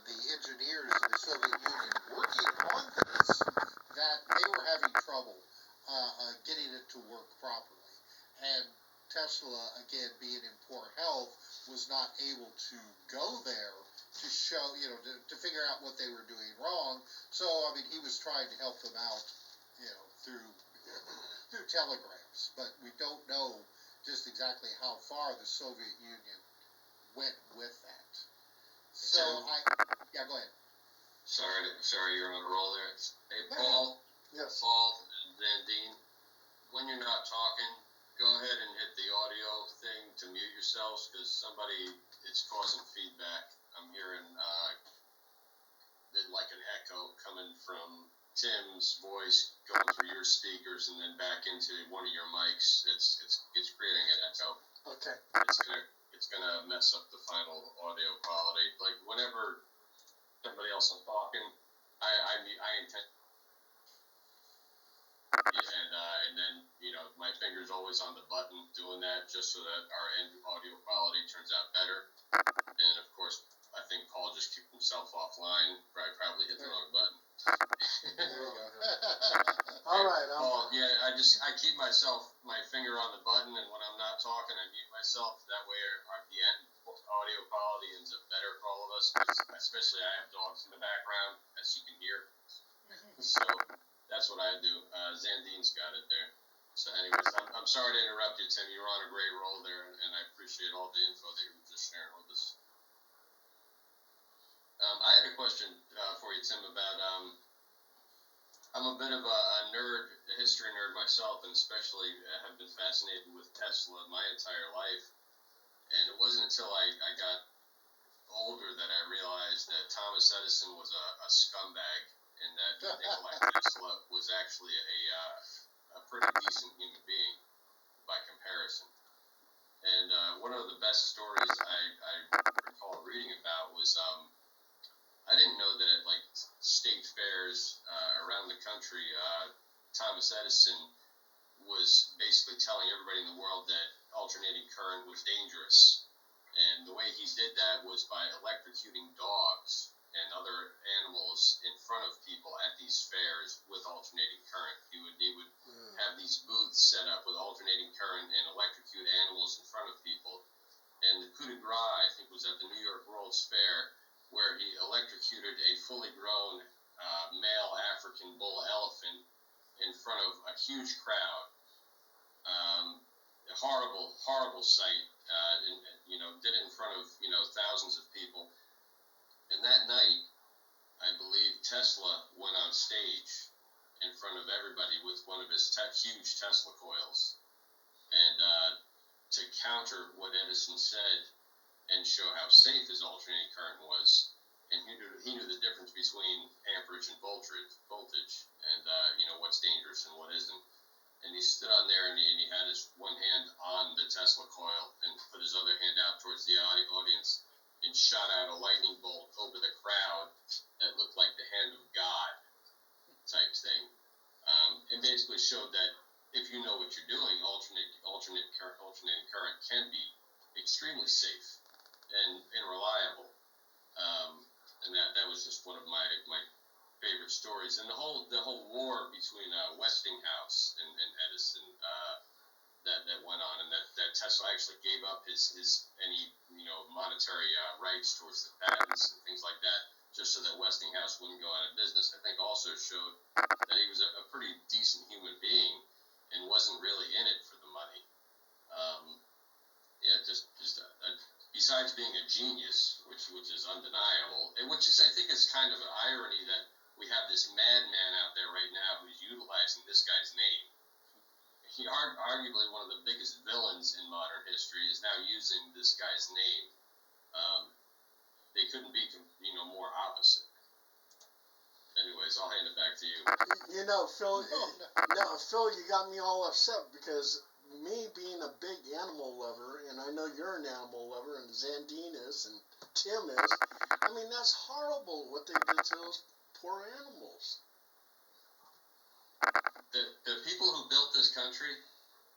the engineers in the Soviet Union working on this, that they were having trouble getting it to work properly. And Tesla, again, being in poor health, was not able to go there to show, to figure out what they were doing wrong. So, I mean, he was trying to help them out, through telegrams. But we don't know just exactly how far the Soviet Union went with that. So, yeah, go ahead. Sorry, you're on a roll there. Hey, Paul. Yes. Paul and Vandine, when you're not talking, go ahead and hit the audio thing to mute yourselves, because it's causing feedback. I'm hearing like an echo coming from Tim's voice going through your speakers and then back into one of your mics. It's creating an echo. Okay. It's gonna mess up the final audio quality. Like whenever somebody else is talking, I intend. And then, my finger's always on the button doing that just so that our end audio quality turns out better. And of course, I think Paul just kicked himself offline. Probably hit the wrong button. There you go. All right. Paul, yeah, I keep my finger on the button, and when I'm not talking, I mute myself. That way, the end audio quality ends up better for all of us. Especially, I have dogs in the background, as you can hear. So that's what I do. Zandine's got it there. So anyways, I'm sorry to interrupt you, Tim. You were on a great roll there, and I appreciate all the info that you were just sharing with us. I had a question for you, Tim, about I'm a bit of a history nerd myself, and especially have been fascinated with Tesla my entire life. And it wasn't until I got older that I realized that Thomas Edison was a scumbag, and that Nikola Tesla was actually a pretty decent human being by comparison. And one of the best stories I recall reading about was I didn't know that at like state fairs around the country, Thomas Edison was basically telling everybody in the world that alternating current was dangerous. And the way he did that was by electrocuting dogs and other animals in front of people at these fairs with alternating current. He would have these booths set up with alternating current and electrocute animals in front of people. And the coup de grace, I think, was at the New York World's Fair, where he electrocuted a fully grown male African bull elephant in front of a huge crowd. A horrible sight. Did it in front of thousands of people. And that night, I believe Tesla went on stage in front of everybody with one of his huge Tesla coils, and to counter what Edison said and show how safe his alternating current was. And he knew the difference between amperage and voltage, and what's dangerous and what isn't. And he stood on there and he had his one hand on the Tesla coil and put his other hand out towards the audience and shot out a lightning bolt over the crowd that looked like the hand of God type thing. And basically showed that if you know what you're doing, alternating current can be extremely safe and reliable. And that was just one of my favorite stories. And the whole war between Westinghouse and Edison that went on, and that Tesla actually gave up his any monetary rights towards the patents and things like that, just so that Westinghouse wouldn't go out of business. I think also showed that he was a pretty decent human being and wasn't really in it for the money. Besides being a genius, which is undeniable, and which is, I think, is kind of an irony that we have this madman out there right now who's utilizing this guy's name. He arguably one of the biggest villains in modern history is now using this guy's name. They couldn't be more opposite. Anyways, I'll hand it back to you. Phil. Phil, you got me all upset because me being a big animal lover, and I know you're an animal lover, and Zandine is, and Tim is. I mean, that's horrible what they did to those poor animals. The people who built this country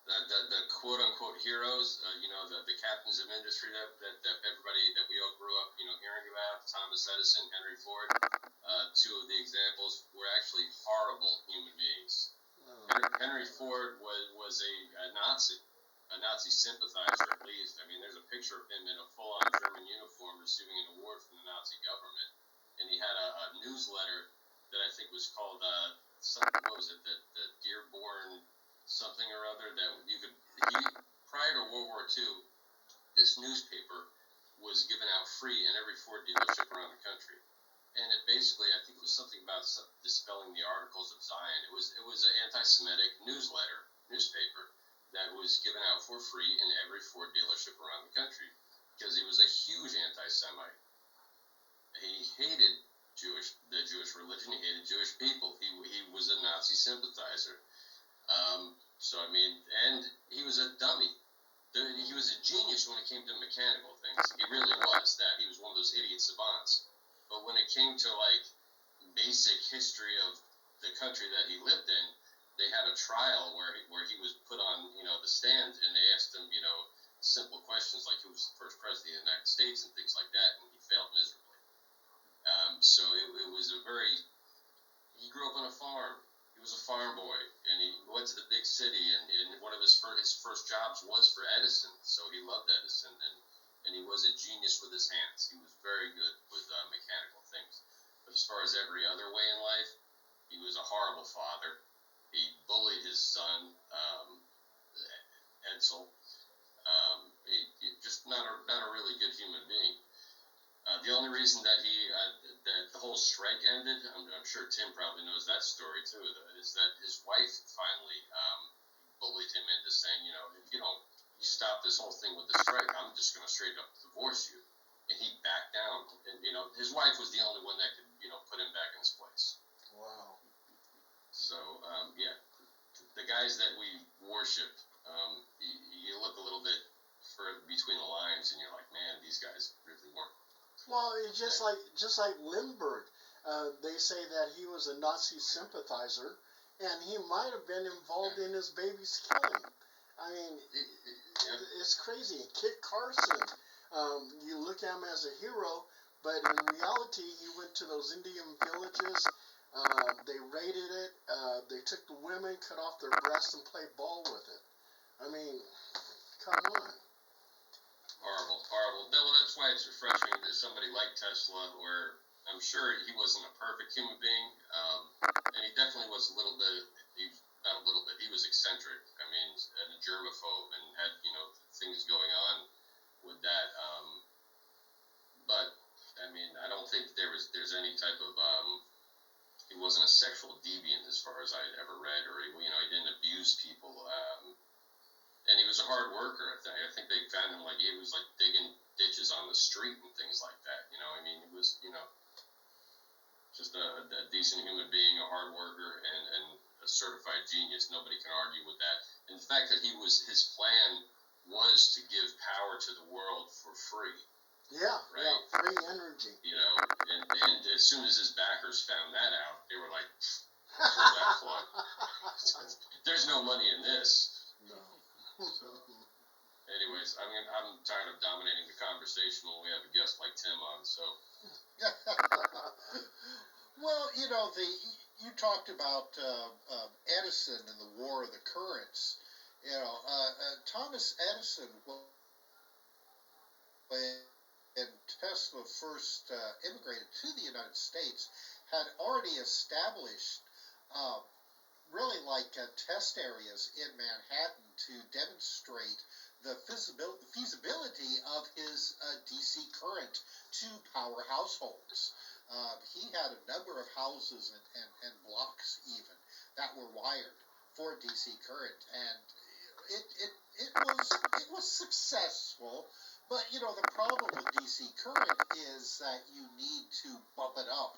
the quote unquote heroes, the captains of industry that everybody that we all grew up, hearing about, Thomas Edison, Henry Ford. Two of the examples were actually horrible human beings. Henry Ford was a Nazi sympathizer at least. I mean, there's a picture of him in a full-on German uniform receiving an award from the Nazi government, and he had a newsletter that I think was called what was it, the Dearborn something or other, that you could. Prior to World War II, this newspaper was given out free in every Ford dealership around the country. And it basically, I think it was something about dispelling the Articles of Zion. It was an anti-Semitic newspaper that was given out for free in every Ford dealership around the country because he was a huge anti-Semite. He hated the Jewish religion. He hated Jewish people. He was a Nazi sympathizer. So I mean, and he was a dummy. He was a genius when it came to mechanical things. He really was that. He was one of those idiot savants. But when it came to like basic history of the country that he lived in, they had a trial where he was put on the stand, and they asked him simple questions like who was the first president of the United States and things like that, and he failed miserably. So it was he grew up on a farm. He was a farm boy, and he went to the big city, and one of his first jobs was for Edison, so he loved Edison, and he was a genius with his hands. He was very good with mechanical things. But as far as every other way in life, he was a horrible father. He bullied his son, Edsel. Just not a really good human being. The only reason that that the whole strike ended, I'm sure Tim probably knows that story too, is that his wife finally bullied him into saying, if you don't stop this whole thing with the strike, I'm just going to straight up divorce you. And he backed down. And, his wife was the only one that could, put him back in his place. Wow. So, yeah, the guys that we worship, you look a little bit between the lines, and you're like, man, these guys really weren't. Well, it's just like Lindbergh. They say that he was a Nazi sympathizer, and he might have been involved in his baby's killing. I mean, it's crazy. Kit Carson, you look at him as a hero, but in reality, he went to those Indian villages. They raided it. They took the women, cut off their breasts, and played ball with it. I mean, come on. Horrible. Well, that's why it's refreshing that somebody like Tesla, where I'm sure he wasn't a perfect human being, and he definitely was not a little bit, he was eccentric. I mean, and a germaphobe, and had, things going on with that. But, I mean, I don't think there's any type of, he wasn't a sexual deviant as far as I had ever read, or, he didn't abuse people. And he was a hard worker. I think they found him he was digging ditches on the street and things like that. I mean, he was just a decent human being, a hard worker, and a certified genius. Nobody can argue with that. And the fact that his plan was to give power to the world for free. Yeah, right? Yeah, free energy. And as soon as his backers found that out, they were like, pull that plug. There's no money in this. No. Anyways, I'm tired of dominating the conversation when we have a guest like Tim on, so. Well, you talked about Edison and the War of the Currents. Thomas Edison, when Tesla first immigrated to the United States, had already established really test areas in Manhattan to demonstrate the feasibility of his DC current to power households. He had a number of houses and blocks even that were wired for DC current, and it was successful. But the problem with DC current is that you need to bump it up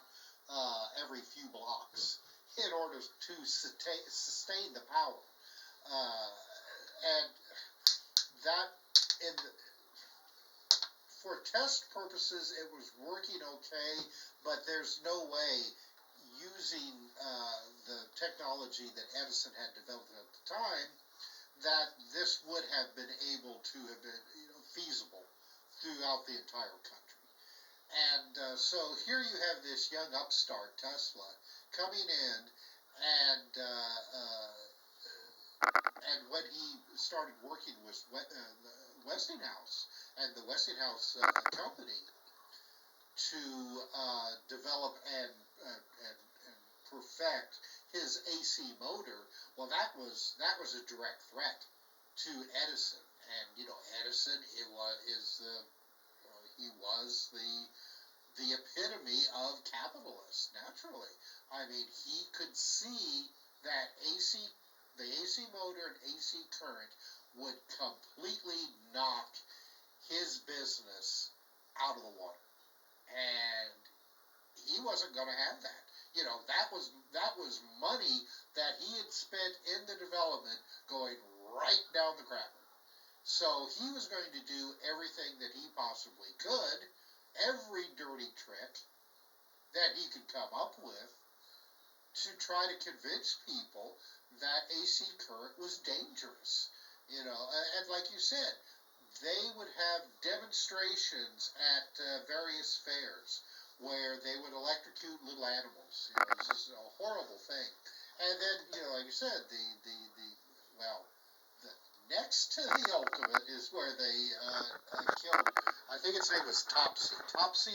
every few blocks in order to sustain the power. And that, for test purposes, it was working okay, but there's no way using the technology that Edison had developed at the time that this would have been able to have been, feasible throughout the entire country. And so here you have this young upstart Tesla coming in, and and when he started working with Westinghouse and the Westinghouse company to develop and perfect his AC motor, well, that was a direct threat to Edison. And Edison, he was the epitome of capitalist. Naturally, I mean, he could see that the AC motor and AC current would completely knock his business out of the water, and he wasn't going to have that. That was money that he had spent in the development going right down the crapper. So he was going to do everything that he possibly could, every dirty trick that he could come up with, to try to convince people that AC current was dangerous. And like you said, they would have demonstrations at various fairs where they would electrocute little animals. It's just a horrible thing. And then, like you said, the next to the ultimate is where they killed, I think its name was Topsy. Topsy